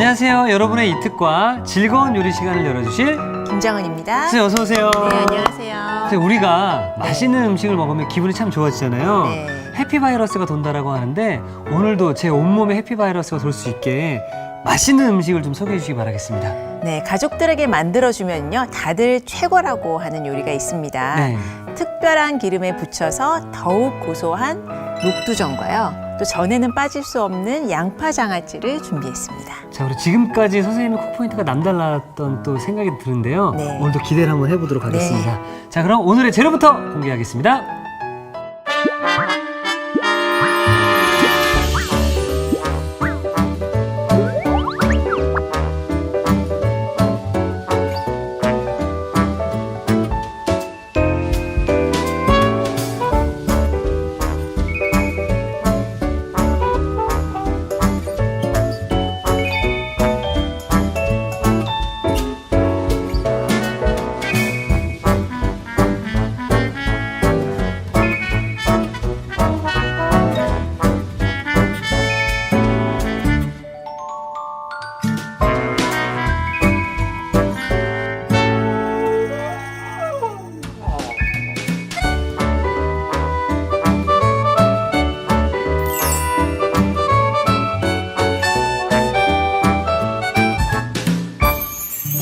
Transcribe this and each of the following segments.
안녕하세요. 여러분의 이특과 즐거운 요리 시간을 열어주실 김정은입니다. 선생님 어서 오세요. 네, 안녕하세요. 선생님, 우리가 맛있는 음식을 먹으면 기분이 참 좋아지잖아요. 네. 해피바이러스가 돈다라고 하는데 오늘도 제 온몸에 해피바이러스가 돌 수 있게 맛있는 음식을 좀 소개해 주시기 바라겠습니다. 네, 가족들에게 만들어주면요 다들 최고라고 하는 요리가 있습니다. 네. 특별한 기름에 부쳐서 더욱 고소한 녹두전과요. 또 전에는 빠질 수 없는 양파장아찌를 준비했습니다. 자, 그리고 지금까지 선생님의 콕포인트가 남달랐던 또 생각이 드는데요. 네. 오늘도 기대를 한번 해보도록 하겠습니다. 자, 그럼 오늘의 재료부터 공개하겠습니다.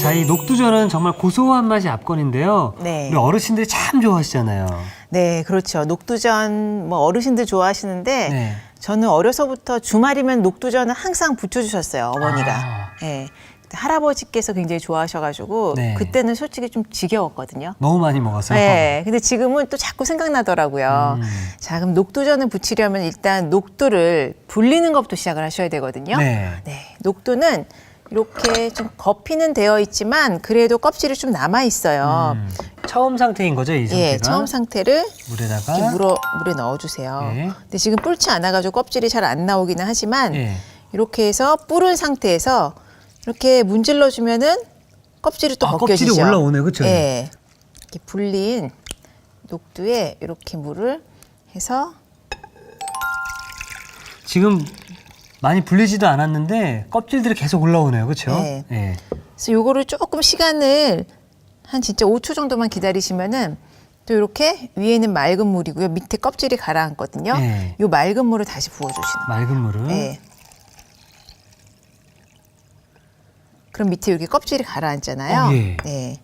자, 이 녹두전은 정말 고소한 맛이 압권인데요. 네. 우리 어르신들이 참 좋아하시잖아요. 네, 그렇죠. 녹두전 뭐 어르신들 좋아하시는데 네. 저는 어려서부터 주말이면 녹두전을 항상 부쳐주셨어요, 어머니가. 아. 네. 할아버지께서 굉장히 좋아하셔가지고 네. 그때는 솔직히 좀 지겨웠거든요. 너무 많이 먹어서. 네, 근데 지금은 또 자꾸 생각나더라고요. 자, 그럼 녹두전을 부치려면 일단 녹두를 불리는 것부터 시작을 하셔야 되거든요. 네. 네, 녹두는 이렇게 좀 거피는 되어 있지만 그래도 껍질이 좀 남아 있어요. 처음 상태인 거죠, 이 상태가? 예, 처음 상태를 물에다가. 이렇게 물에 넣어주세요. 네. 근데 지금 불지 않아가지고 껍질이 잘 안 나오기는 하지만 예. 이렇게 해서 불은 상태에서 이렇게 문질러주면은 껍질이 또 벗겨지죠. 껍질이 올라오네, 그렇죠? 예, 이렇게 불린 녹두에 이렇게 물을 해서 지금 많이 불리지도 않았는데 껍질들이 계속 올라오네요, 그렇죠? 네. 예. 그래서 요거를 조금 시간을 한 진짜 5초 정도만 기다리시면은 또 이렇게 위에는 맑은 물이고요. 밑에 껍질이 가라앉거든요. 네. 요 맑은 물을 다시 부어주시는 거예요. 맑은 물을. 네. 그럼 밑에 여기 껍질이 가라앉잖아요. 예. 네.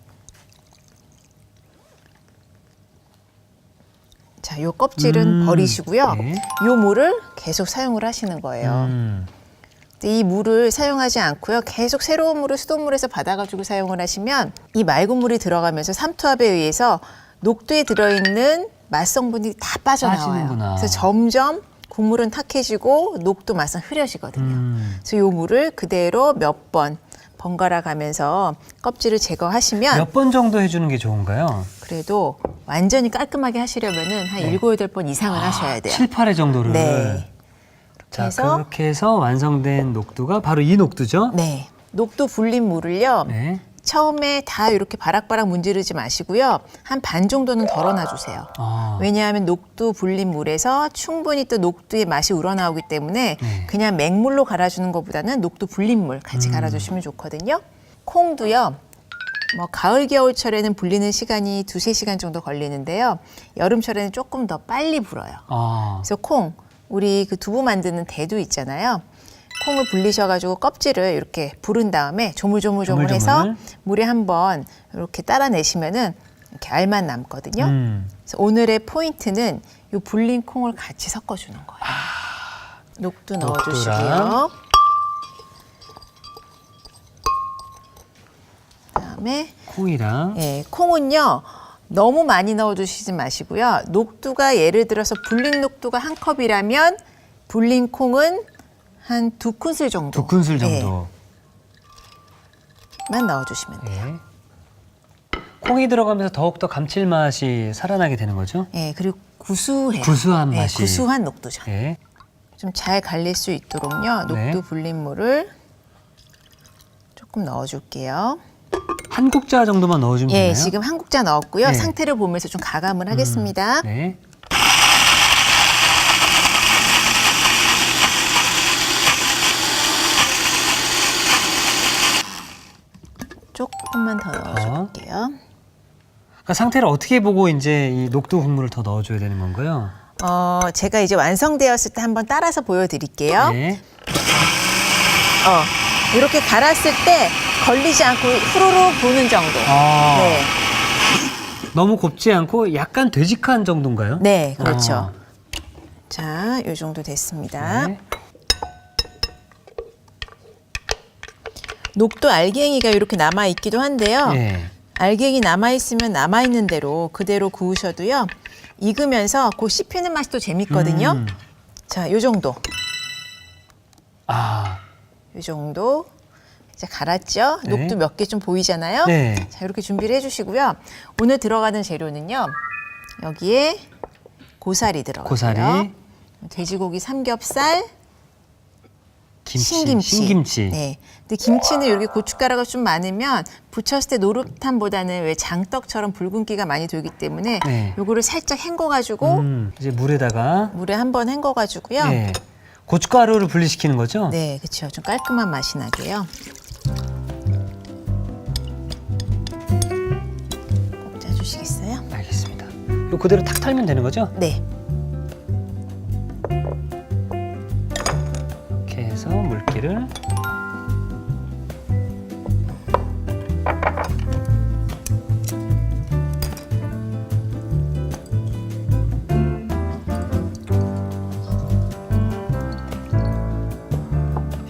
자, 요 껍질은 버리시고요. 네. 요 물을 계속 사용을 하시는 거예요. 이 물을 사용하지 않고요. 계속 새로운 물을 수돗물에서 받아가지고 사용을 하시면 이 맑은 물이 들어가면서 삼투압에 의해서 녹두에 들어있는 맛 성분이 다 빠져나와요. 빠지는구나. 그래서 점점 국물은 탁해지고 녹두 맛은 흐려지거든요. 그래서 이 물을 그대로 몇 번 번갈아 가면서 껍질을 제거하시면 몇 번 정도 해주는 게 좋은가요? 그래도 완전히 깔끔하게 하시려면은 한 네. 7, 8번 이상을 하셔야 돼요. 7, 8회 정도를. 네. 자, 해서 그렇게 해서 완성된 녹두가 바로 이 녹두죠? 네. 녹두 불린 물을요. 네. 처음에 다 이렇게 바락바락 문지르지 마시고요. 한 반 정도는 덜어놔 주세요. 아. 왜냐하면 녹두 불린 물에서 충분히 또 녹두의 맛이 우러나오기 때문에 네. 그냥 맹물로 갈아주는 것보다는 녹두 불린 물 같이 갈아주시면 좋거든요. 콩도요. 뭐 가을 겨울철에는 불리는 시간이 2-3시간 정도 걸리는데요. 여름철에는 조금 더 빨리 불어요. 아. 그래서 콩, 우리 그 두부 만드는 대두 있잖아요. 콩을 불리셔가지고 껍질을 이렇게 부른 다음에 조물조물조물해서 조물조물. 물에 한번 이렇게 따라내시면은 이렇게 알만 남거든요. 그래서 오늘의 포인트는 이 불린 콩을 같이 섞어주는 거예요. 녹두 넣어주시고요. 녹두랑. 그다음에 콩이랑. 예, 콩은요. 너무 많이 넣어주시지 마시고요. 녹두가 예를 들어서 불린 녹두가 한 컵이라면 불린 콩은 한 2큰술 정도. 2큰술 정도. 만 넣어주시면 돼요. 예. 콩이 들어가면서 더욱더 감칠맛이 살아나게 되는 거죠? 예, 그리고 구수해요. 구수한 예, 맛이. 구수한 녹두전. 예. 좀 잘 갈릴 수 있도록요. 녹두 네. 불린 물을 조금 넣어줄게요. 한 국자 정도만 넣어주면 예, 되나요? 지금 한 국자 넣었고요. 네. 상태를 보면서 좀 가감을 하겠습니다. 네. 조금만 더 넣어줄게요. 그러니까 상태를 어떻게 보고 이제 이 녹두 국물을 더 넣어줘야 되는 건가요? 제가 이제 완성되었을 때 한번 따라서 보여드릴게요. 네. 이렇게 갈았을 때 걸리지 않고 후루룩 도는 정도. 네. 너무 곱지 않고 약간 되직한 정도인가요? 네, 그렇죠. 자, 이 정도 됐습니다. 네. 녹두 알갱이가 이렇게 남아있기도 한데요. 네. 알갱이 남아있으면 남아있는 대로 그대로 구우셔도요. 익으면서 그 씹히는 맛이 또 재밌거든요. 자, 요 정도. 요 정도. 이제 갈았죠? 네. 녹두 몇 개 좀 보이잖아요? 네. 자, 이렇게 준비를 해주시고요. 오늘 들어가는 재료는요. 여기에 고사리 들어가고요. 고사리, 돼지고기 삼겹살, 김치, 신김치. 네. 근데 김치는 이렇게 고춧가루가 좀 많으면 부쳤을 때 노릇함보다는 왜 장떡처럼 붉은기가 많이 돌기 때문에 네. 요거를 살짝 헹궈가지고 이제 물에다가 물에 한번 헹궈가지고요. 네. 고춧가루를 분리시키는 거죠? 네, 그렇죠. 좀 깔끔한 맛이 나게요. 꼭 짜주시겠어요? 알겠습니다. 이거 그대로 탁 털면 되는 거죠? 네. 이렇게 해서 물기를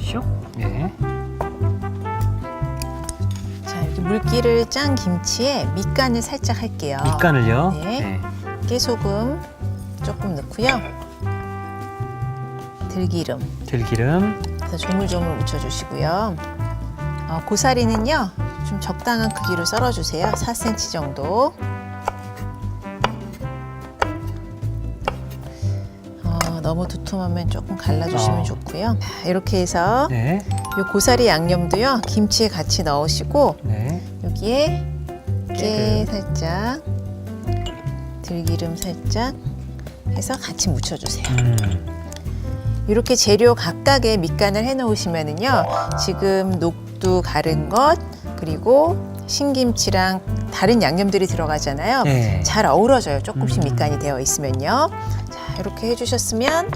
슉. 네. 자, 이렇게 물기를 짠 김치에 밑간을 살짝 할게요. 밑간을요? 네. 깨소금 조금 넣고요. 들기름. 들기름. 그래서 조물조물 묻혀주시고요. 고사리는요, 좀 적당한 크기로 썰어주세요. 4cm 정도. 너무 두툼하면 조금 갈라주시면 좋고요. 자, 이렇게 해서 네. 이 고사리 양념도요, 김치에 같이 넣으시고 네. 여기에 깨 살짝, 들기름 살짝 해서 같이 묻혀주세요. 이렇게 재료 각각의 밑간을 해놓으시면은요, 지금 녹두 갈은 것 그리고 신김치랑 다른 양념들이 들어가잖아요. 네. 잘 어우러져요. 조금씩 밑간이 되어 있으면요. 자, 이렇게 해주셨으면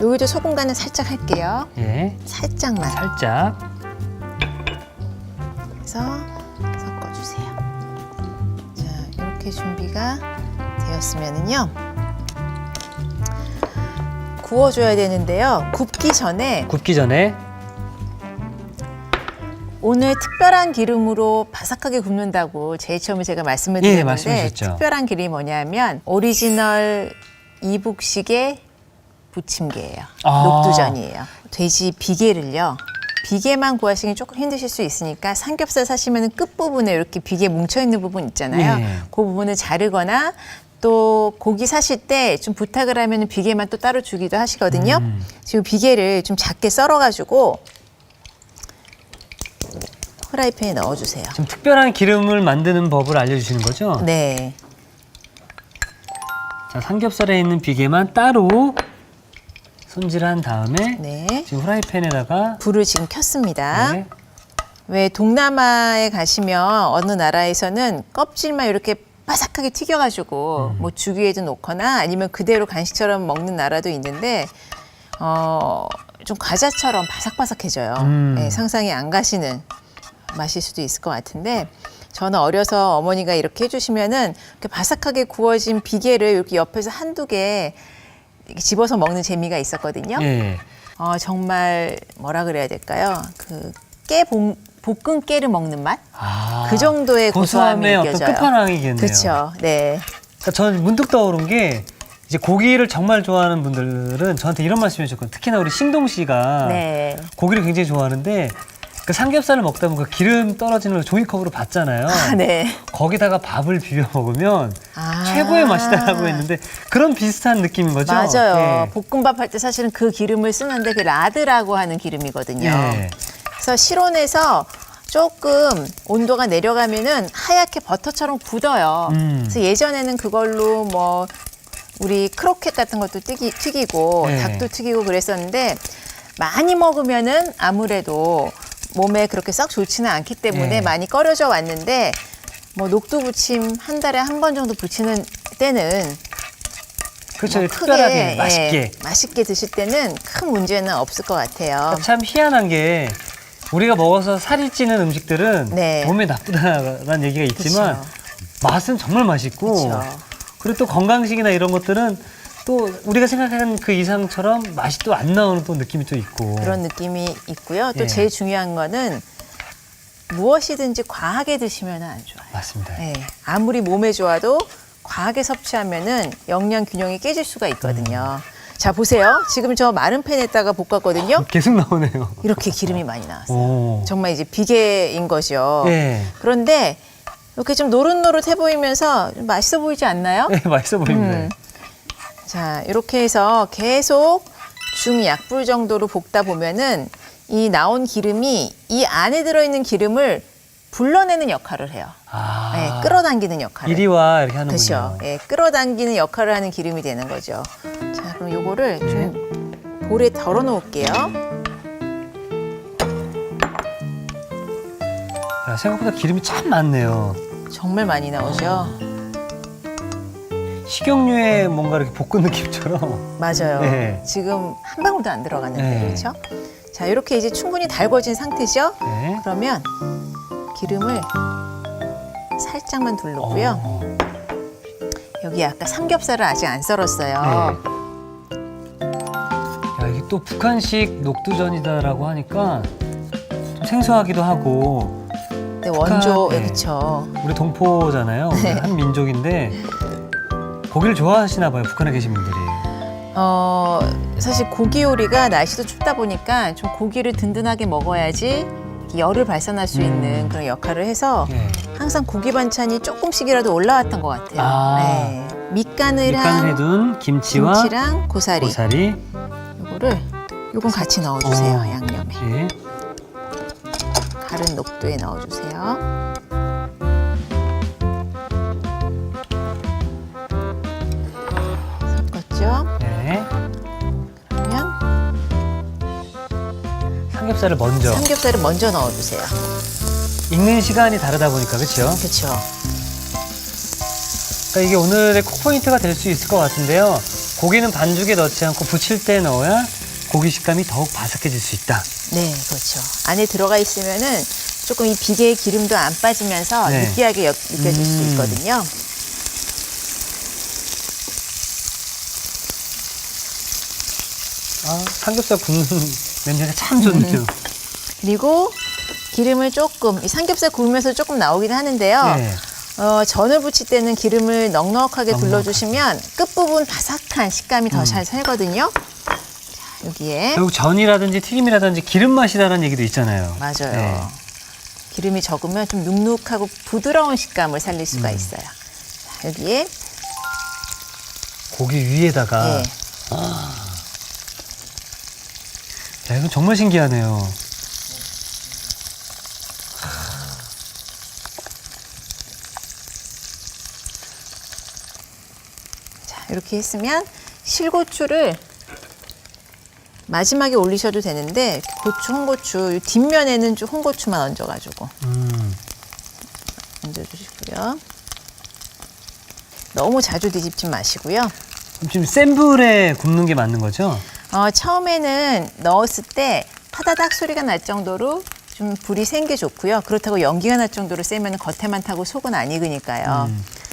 여기도 소금 간을 살짝 할게요. 예. 살짝만. 살짝. 그래서 섞어주세요. 자, 이렇게 준비가 되었으면은요, 구워줘야 되는데요. 굽기 전에 오늘 특별한 기름으로 바삭하게 굽는다고 제일 처음에 제가 말씀을 예, 드렸는데, 말씀하셨죠. 특별한 기름이 뭐냐면 오리지널 이북식의 부침개예요. 녹두전이에요. 돼지 비계를요, 비계만 구하시기 조금 힘드실 수 있으니까 삼겹살 사시면 끝부분에 이렇게 비계 뭉쳐있는 부분 있잖아요. 예. 그 부분을 자르거나 또 고기 사실 때 좀 부탁을 하면 비계만 또 따로 주기도 하시거든요. 지금 비계를 좀 작게 썰어가지고 프라이팬에 넣어주세요. 지금 특별한 기름을 만드는 법을 알려주시는 거죠? 네. 자, 삼겹살에 있는 비계만 따로 손질한 다음에 네. 지금 프라이팬에다가 불을 지금 켰습니다. 네. 왜 동남아에 가시면 어느 나라에서는 껍질만 이렇게 바삭하게 튀겨가지고 뭐 죽위에도 놓거나 아니면 그대로 간식처럼 먹는 나라도 있는데 좀 과자처럼 바삭바삭해져요. 네, 상상이 안 가시는 맛일 수도 있을 것 같은데, 저는 어려서 어머니가 이렇게 해주시면은 이렇게 바삭하게 구워진 비계를 이렇게 옆에서 한두 개 이렇게 집어서 먹는 재미가 있었거든요. 예. 정말 뭐라 그래야 될까요? 그 볶은 깨를 먹는 맛? 아, 그 정도의 고소함이 고소함의 어떤 느껴져요. 끝판왕이겠네요. 그렇죠. 네. 그러니까 저는 문득 떠오른 게 이제 고기를 정말 좋아하는 분들은 저한테 이런 말씀해 주셨거든요. 특히나 우리 신동 씨가 네. 고기를 굉장히 좋아하는데 그 삼겹살을 먹다 보면 그 기름 떨어지는 걸 종이컵으로 봤잖아요. 네. 거기다가 밥을 비벼 먹으면 아. 최고의 맛이다라고 했는데 그런 비슷한 느낌인 거죠? 맞아요. 예. 볶음밥 할 때 사실은 그 기름을 쓰는데 그 라드라고 하는 기름이거든요. 예. 그래서 실온에서 조금 온도가 내려가면은 하얗게 버터처럼 굳어요. 그래서 예전에는 그걸로 뭐 우리 크로켓 같은 것도 튀기고 네. 닭도 튀기고 그랬었는데, 많이 먹으면은 아무래도 몸에 그렇게 썩 좋지는 않기 때문에 네. 많이 꺼려져 왔는데 뭐 녹두 부침 한 달에 한 번 정도 부치는 때는 그렇죠. 뭐 특별하게 크게, 맛있게. 맛있게 드실 때는 큰 문제는 없을 것 같아요. 참 희한한 게 우리가 먹어서 살이 찌는 음식들은 네. 몸에 나쁘다는 얘기가 있지만 그쵸. 맛은 정말 맛있고 그쵸. 그리고 또 건강식이나 이런 것들은 또 우리가 생각하는 그 이상처럼 맛이 또 안 나오는 또 느낌이 또 있고 그런 느낌이 있고요. 또 예. 제일 중요한 거는 무엇이든지 과하게 드시면 안 좋아요. 맞습니다. 네, 아무리 몸에 좋아도 과하게 섭취하면은 영양 균형이 깨질 수가 있거든요. 자, 보세요. 지금 저 마른 팬에다가 볶았거든요. 계속 나오네요. 이렇게 기름이 많이 나왔어요. 오. 정말 이제 비계인 거죠. 예. 그런데 이렇게 좀 노릇노릇해 보이면서 좀 맛있어 보이지 않나요? 네, 맛있어 보입니다. 자, 이렇게 해서 계속 중약불 정도로 볶다 보면은 이 나온 기름이 이 안에 들어있는 기름을 불러내는 역할을 해요. 아. 네, 끌어당기는 역할을. 이리와 이렇게 하는군요. 그렇죠. 예, 끌어당기는 역할을 하는 기름이 되는 거죠. 자, 그럼 요거를 좀 볼에 덜어 놓을게요. 야, 생각보다 기름이 참 많네요. 정말 많이 나오죠. 식용유에 뭔가 이렇게 볶은 느낌처럼. 맞아요. 네. 지금 한 방울도 안 들어갔는데 네. 그렇죠? 자, 이렇게 이제 충분히 달궈진 상태죠. 네. 그러면 기름을 살짝만 둘르고요. 어. 여기 아까 삼겹살을 아직 안 썰었어요. 네. 야, 이게 또 북한식 녹두전이다라고 하니까 좀 생소하기도 하고 네, 원조, 네. 그렇죠. 우리 동포잖아요. 네. 한 민족인데 고기를 좋아하시나 봐요. 북한에 계신 분들이. 사실 고기 요리가 날씨도 춥다 보니까 좀 고기를 든든하게 먹어야지 열을 발산할 수 있는 그런 역할을 해서 예. 항상 고기 반찬이 조금씩이라도 올라왔던 것 같아요. 아. 네. 밑간이랑 밑간을 해둔 김치와 김치랑 고사리, 고사리. 요건 같이 넣어주세요. 어. 양념에. 예. 갈은 녹두에 넣어주세요. 섞었죠? 네. 그러면 삼겹살을 먼저 삼겹살을 먼저 넣어주세요. 익는 시간이 다르다 보니까 그렇죠. 그렇죠. 그러니까 이게 오늘의 콕 포인트가 될 수 있을 것 같은데요. 고기는 반죽에 넣지 않고 부칠 때 넣어야 고기 식감이 더욱 바삭해질 수 있다. 네, 그렇죠. 안에 들어가 있으면은 조금 이 비계의 기름도 안 빠지면서 네. 느끼하게 느껴질 수 있거든요. 아, 삼겹살 굽는 냄새가 참 좋네요. 그리고 기름을 조금, 이 삼겹살 구우면서 조금 나오긴 하는데요. 네. 전을 부칠 때는 기름을 넉넉하게 둘러주시면 끝부분 바삭한 식감이 더 잘 살거든요. 자, 여기에. 결국 전이라든지 튀김이라든지 기름 맛이라는 얘기도 있잖아요. 맞아요. 네. 기름이 적으면 좀 눅눅하고 부드러운 식감을 살릴 수가 있어요. 자, 여기에. 고기 위에다가. 예. 야, 이건 정말 신기하네요. 자, 이렇게 했으면 실고추를 마지막에 올리셔도 되는데 고추, 홍고추 이 뒷면에는 좀 홍고추만 얹어가지고 얹어주시고요. 너무 자주 뒤집지 마시고요. 지금 센 불에 굽는 게 맞는 거죠? 처음에는 넣었을 때 파다닥 소리가 날 정도로 좀 불이 센 게 좋고요. 그렇다고 연기가 날 정도로 세면 겉에만 타고 속은 안 익으니까요.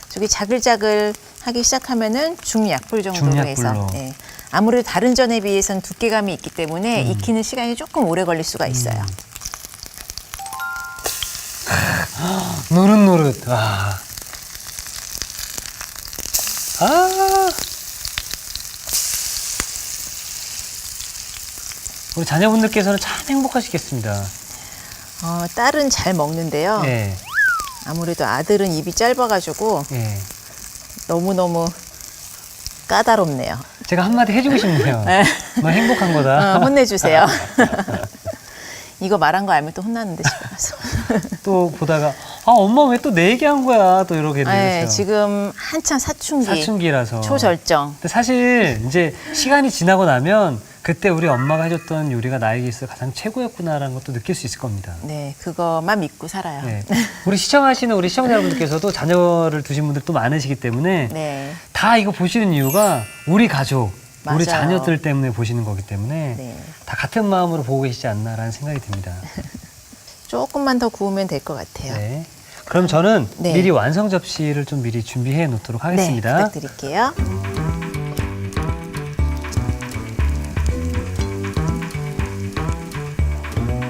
저기 자글자글 하기 시작하면은 중약불 정도로 중약불로. 해서 예. 아무래도 다른 전에 비해서는 두께감이 있기 때문에 익히는 시간이 조금 오래 걸릴 수가 있어요. 노릇노릇. 와. 아. 우리 자녀분들께서는 참 행복하시겠습니다. 딸은 잘 먹는데요. 예. 아무래도 아들은 입이 짧아가지고 예. 너무너무 까다롭네요. 제가 한마디 해주고 싶네요. 네. 정말 행복한 거다. 혼내주세요. 이거 말한 거 알면 또 혼나는데 집에 가서. 또 보다가 아 엄마 왜 또 내 얘기한 거야 또 이러게 되죠. 네, 지금 한참 사춘기. 사춘기라서. 초절정. 근데 사실 이제 시간이 지나고 나면 그때 우리 엄마가 해줬던 요리가 나에게 있어 가장 최고였구나라는 것도 느낄 수 있을 겁니다. 네, 그것만 믿고 살아요. 네. 우리 시청하시는 우리 시청자 여러분들께서도 자녀를 두신 분들 또 많으시기 때문에 네. 다 이거 보시는 이유가 우리 가족, 우리 맞아요. 자녀들 때문에 보시는 거기 때문에 네. 다 같은 마음으로 보고 계시지 않나라는 생각이 듭니다. 조금만 더 구우면 될 것 같아요. 네. 그럼 저는 네. 미리 완성 접시를 좀 미리 준비해 놓도록 네, 하겠습니다. 부탁드릴게요.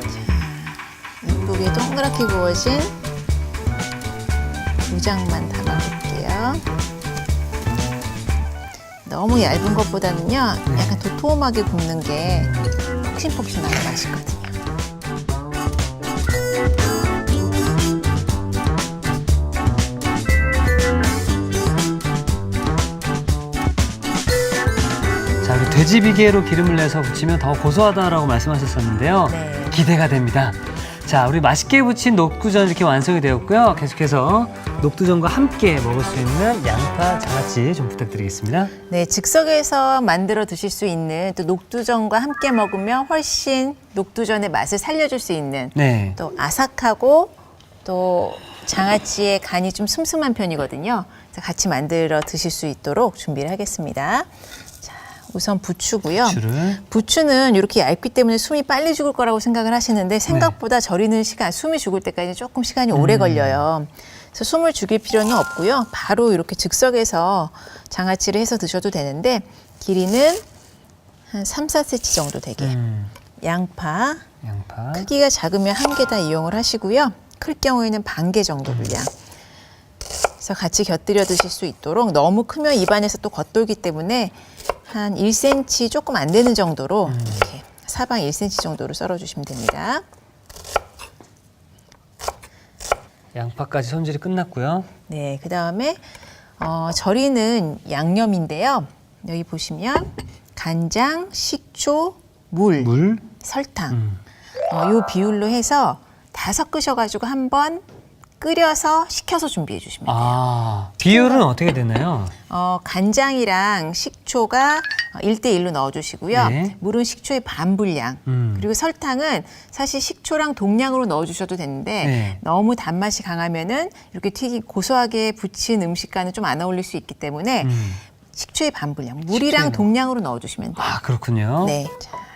자, 이쁘게 동그랗게 구워진 두 장만 담아볼게요. 너무 얇은 것보다는요, 약간 도톰하게 굽는 게 폭신폭신하게 맛있거든요. 자, 우리 돼지 비계로 기름을 내서 부치면 더 고소하다라고 말씀하셨었는데요. 네. 기대가 됩니다. 자, 우리 맛있게 부친 녹두전 이렇게 완성이 되었고요. 계속해서 녹두전과 함께 먹을 수 있는 양파 장아찌 좀 부탁드리겠습니다. 네, 즉석에서 만들어 드실 수 있는 또 녹두전과 함께 먹으면 훨씬 녹두전의 맛을 살려줄 수 있는 네. 또 아삭하고 또 장아찌의 간이 좀 슴슴한 편이거든요. 그래서 같이 만들어 드실 수 있도록 준비를 하겠습니다. 자, 우선 부추고요. 부추를. 부추는 이렇게 얇기 때문에 숨이 빨리 죽을 거라고 생각을 하시는데 생각보다 절이는 시간, 숨이 죽을 때까지 조금 시간이 오래 걸려요. 그래서 숨을 죽일 필요는 없고요. 바로 이렇게 즉석에서 장아찌를 해서 드셔도 되는데 길이는 한 3, 4cm 정도 되게 양파 양파. 크기가 작으면 한 개 다 이용을 하시고요. 클 경우에는 반 개 정도 분량. 그래서 같이 곁들여 드실 수 있도록 너무 크면 입안에서 또 겉돌기 때문에 한 1cm 조금 안 되는 정도로 이렇게 사방 1cm 정도로 썰어 주시면 됩니다. 양파까지 손질이 끝났고요. 네, 그다음에 절이는 양념인데요. 여기 보시면 간장, 식초, 물. 설탕 요 비율로 해서 다 섞으셔가지고 한번 끓여서 식혀서 준비해 주시면 돼요. 아, 비율은 어떻게 되나요? 간장이랑 식초가 1대1로 넣어주시고요. 네. 물은 식초의 반 분량. 그리고 설탕은 사실 식초랑 동량으로 넣어주셔도 되는데 네. 너무 단맛이 강하면은 이렇게 고소하게 부친 음식과는 좀 안 어울릴 수 있기 때문에 식초의 반 분량. 물이랑 식초의 동량으로 넣어주시면 돼요. 아, 그렇군요. 네.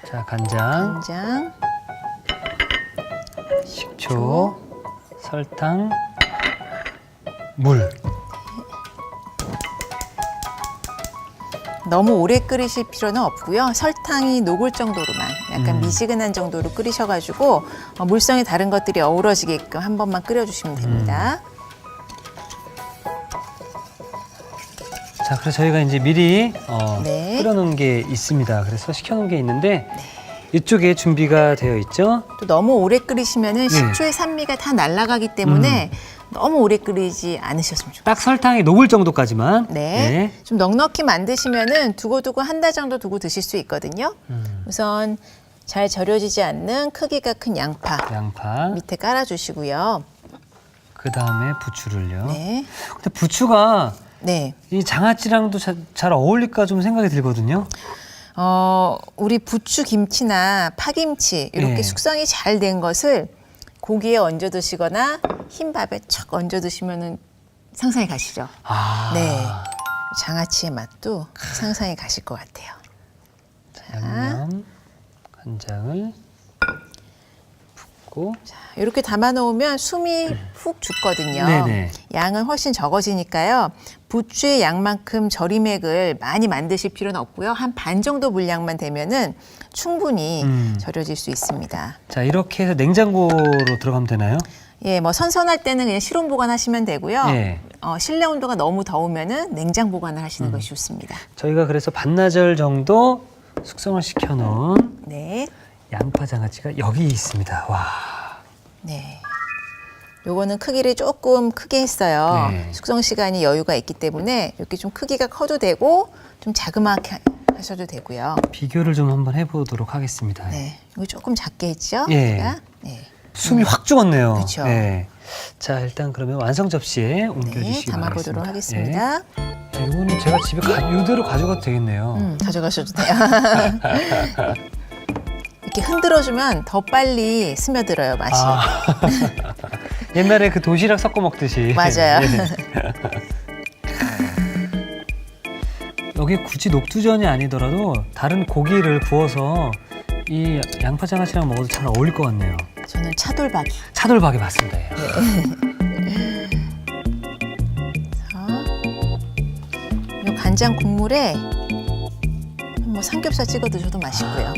자, 간장, 간장, 식초, 설탕, 물. 너무 오래 끓이실 필요는 없고요. 설탕이 녹을 정도로만 약간 미지근한 정도로 끓이셔가지고 물성이 다른 것들이 어우러지게끔 한 번만 끓여주시면 됩니다. 자, 그래서 저희가 이제 미리 네. 끓여놓은 게 있습니다. 그래서 식혀놓은 게 있는데 이쪽에 준비가 되어 있죠. 또 너무 오래 끓이시면은 식초의 산미가 다 날아가기 때문에 너무 오래 끓이지 않으셨으면 좋겠어요. 딱 설탕이 녹을 정도까지만. 네. 좀 넉넉히 만드시면은 두고두고 한 달 정도 두고 드실 수 있거든요. 우선 잘 절여지지 않는 크기가 큰 양파 밑에 깔아주시고요. 그 다음에 부추를요. 네. 근데 부추가 네. 이 장아찌랑도 잘 어울릴까 좀 생각이 들거든요. 우리 부추 김치나 파김치 이렇게 네. 숙성이 잘 된 것을 고기에 얹어 드시거나 흰 밥에 척 얹어 드시면은 상상이 가시죠? 아. 네. 장아찌의 맛도 상상이 가실 것 같아요. 양념, 간장을 붓고. 자, 이렇게 담아 놓으면 숨이 훅 죽거든요. 네네. 양은 훨씬 적어지니까요. 부추의 양만큼 절임액을 많이 만드실 필요는 없고요. 한 반 정도 분량만 되면은 충분히 절여질 수 있습니다. 자, 이렇게 해서 냉장고로 들어가면 되나요? 예, 뭐 선선할 때는 그냥 실온 보관하시면 되고요. 예. 실내 온도가 너무 더우면은 냉장 보관을 하시는 것이 좋습니다. 저희가 그래서 반나절 정도 숙성을 시켜놓은 네, 양파 장아찌가 여기 있습니다. 와. 네. 요거는 크기를 조금 크게 했어요. 네. 숙성 시간이 여유가 있기 때문에 이렇게 좀 크기가 커도 되고 좀 자그마하게 하셔도 되고요. 비교를 좀 한번 해보도록 하겠습니다. 네, 이거 조금 작게 했죠? 예. 제가? 네. 숨이 확 죽었네요. 그쵸. 네. 자, 일단 그러면 완성 접시에 옮겨주시기 네, 담아보도록 바라겠습니다. 하겠습니다. 이거는 제가 집에 이대로 가져가도 되겠네요. 가져가셔도 돼요. 이렇게 흔들어주면 더 빨리 스며들어요, 맛이. 옛날에 그 도시락 섞어 먹듯이. 맞아요. 여기 굳이 녹두전이 아니더라도 다른 고기를 구워서 이 양파장아찌랑 먹어도 잘 어울릴 것 같네요. 저는 차돌박이. 차돌박이 맞습니다. 예. 이 간장 국물에 뭐 삼겹살 찍어 드셔도 맛있고요.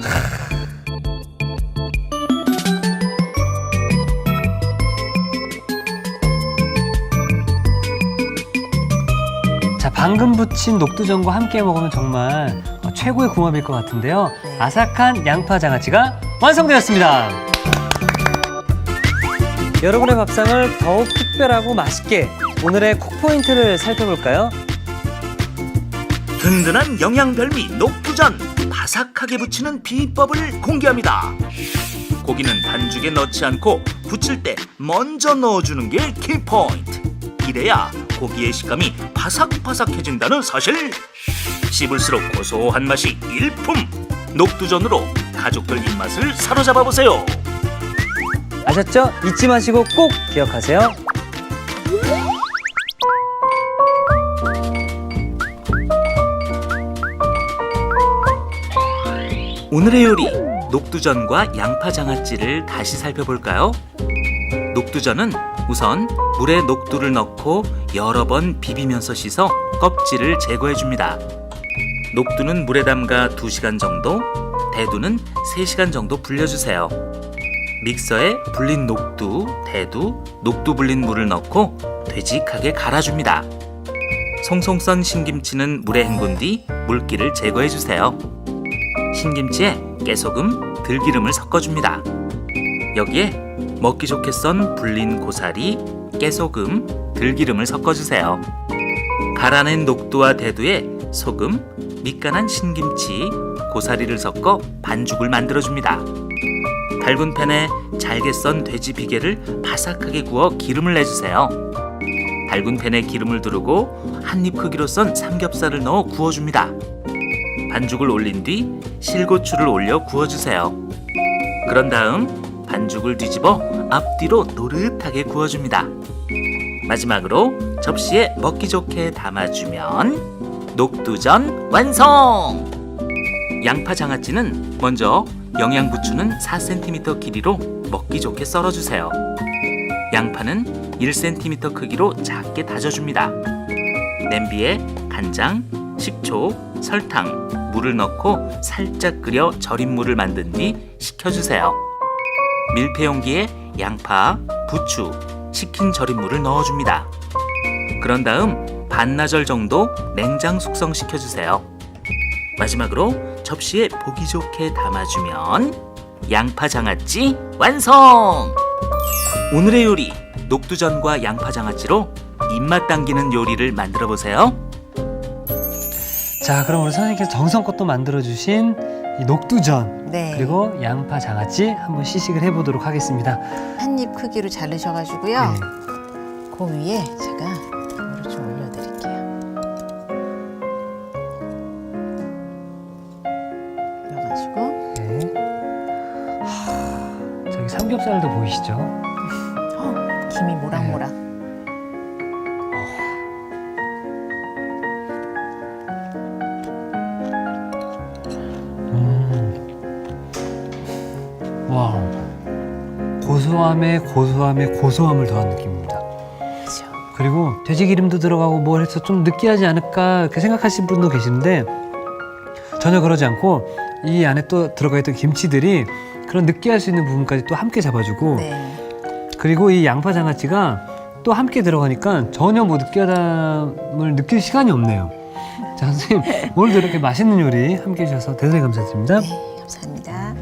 자, 방금 부친 녹두전과 함께 먹으면 정말 최고의 궁합일 것 같은데요. 네. 아삭한 양파장아찌가 완성되었습니다. 여러분의 밥상을 더욱 특별하고 맛있게 오늘의 콕포인트를 살펴볼까요? 든든한 영양별미 녹두전 바삭하게 부치는 비법을 공개합니다. 고기는 반죽에 넣지 않고 부칠 때 먼저 넣어주는 게 키포인트. 이래야 고기의 식감이 바삭바삭해진다는 사실. 씹을수록 고소한 맛이 일품. 녹두전으로 가족들 입맛을 사로잡아 보세요. 아셨죠? 잊지 마시고 꼭 기억하세요. 오늘의 요리 녹두전과 양파장아찌를 다시 살펴볼까요? 녹두전은 우선 물에 녹두를 넣고 여러 번 비비면서 씻어 껍질을 제거해줍니다. 녹두는 물에 담가 2시간 정도, 대두는 3시간 정도 불려주세요. 믹서에 불린 녹두, 대두, 녹두 불린 물을 넣고 되직하게 갈아줍니다. 송송 썬 신김치는 물에 헹군 뒤 물기를 제거해주세요. 신김치에 깨소금, 들기름을 섞어줍니다. 여기에 먹기 좋게 썬 불린 고사리, 깨소금, 들기름을 섞어주세요. 갈아낸 녹두와 대두에 소금, 밑간한 신김치, 고사리를 섞어 반죽을 만들어줍니다. 달군 팬에 잘게 썬 돼지 비계를 바삭하게 구워 기름을 내주세요. 달군 팬에 기름을 두르고 한입 크기로 썬 삼겹살을 넣어 구워줍니다. 반죽을 올린 뒤 실고추를 올려 구워주세요. 그런 다음 반죽을 뒤집어 앞뒤로 노릇하게 구워줍니다. 마지막으로 접시에 먹기 좋게 담아주면 녹두전 완성! 양파장아찌는 먼저 영양 부추는 4cm 길이로 먹기 좋게 썰어주세요. 양파는 1cm 크기로 작게 다져줍니다. 냄비에 간장, 식초, 설탕, 물을 넣고 살짝 끓여 절임물을 만든 뒤 식혀주세요. 밀폐용기에 양파, 부추, 식힌 절임물을 넣어줍니다. 그런 다음 반나절 정도 냉장 숙성시켜주세요. 마지막으로 접시에 보기 좋게 담아주면 양파장아찌 완성! 오늘의 요리 녹두전과 양파장아찌로 입맛 당기는 요리를 만들어 보세요. 자, 그럼 우리 선생님께서 정성껏 또 만들어주신 이 녹두전 네. 그리고 양파장아찌 한번 시식을 해보도록 하겠습니다. 한입 크기로 자르셔가지고요. 네. 그 위에 제가 물을 좀 올려드릴게요. 그래가지고 네. 저기 삼겹살도 보이시죠? 김이 모락모락. 와우. 고소함에 고소함을 더한 느낌입니다. 그렇죠. 그리고 돼지 기름도 들어가고 뭘 해서 좀 느끼하지 않을까 이렇게 생각하시는 분도 계시는데 전혀 그러지 않고 이 안에 또 들어가 있던 김치들이 그런 느끼할 수 있는 부분까지 또 함께 잡아주고 네. 그리고 이 양파장아찌가 또 함께 들어가니까 전혀 뭐 느끼하dam을 느낄 시간이 없네요. 자, 선생님 오늘도 이렇게 맛있는 요리 함께 해주셔서 대단히 감사드립니다. 네, 감사합니다.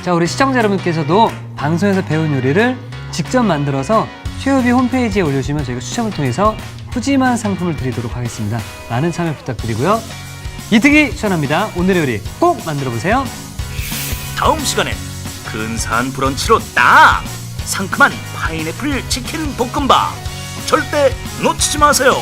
자, 우리 시청자 여러분께서도 방송에서 배운 요리를 직접 만들어서 최우비 홈페이지에 올려주시면 저희가 추첨을 통해서 푸짐한 상품을 드리도록 하겠습니다. 많은 참여 부탁드리고요. 이특이 시원합니다. 오늘의 요리 꼭 만들어보세요. 다음 시간엔 근사한 브런치로 딱! 상큼한 파인애플 치킨 볶음밥 절대 놓치지 마세요.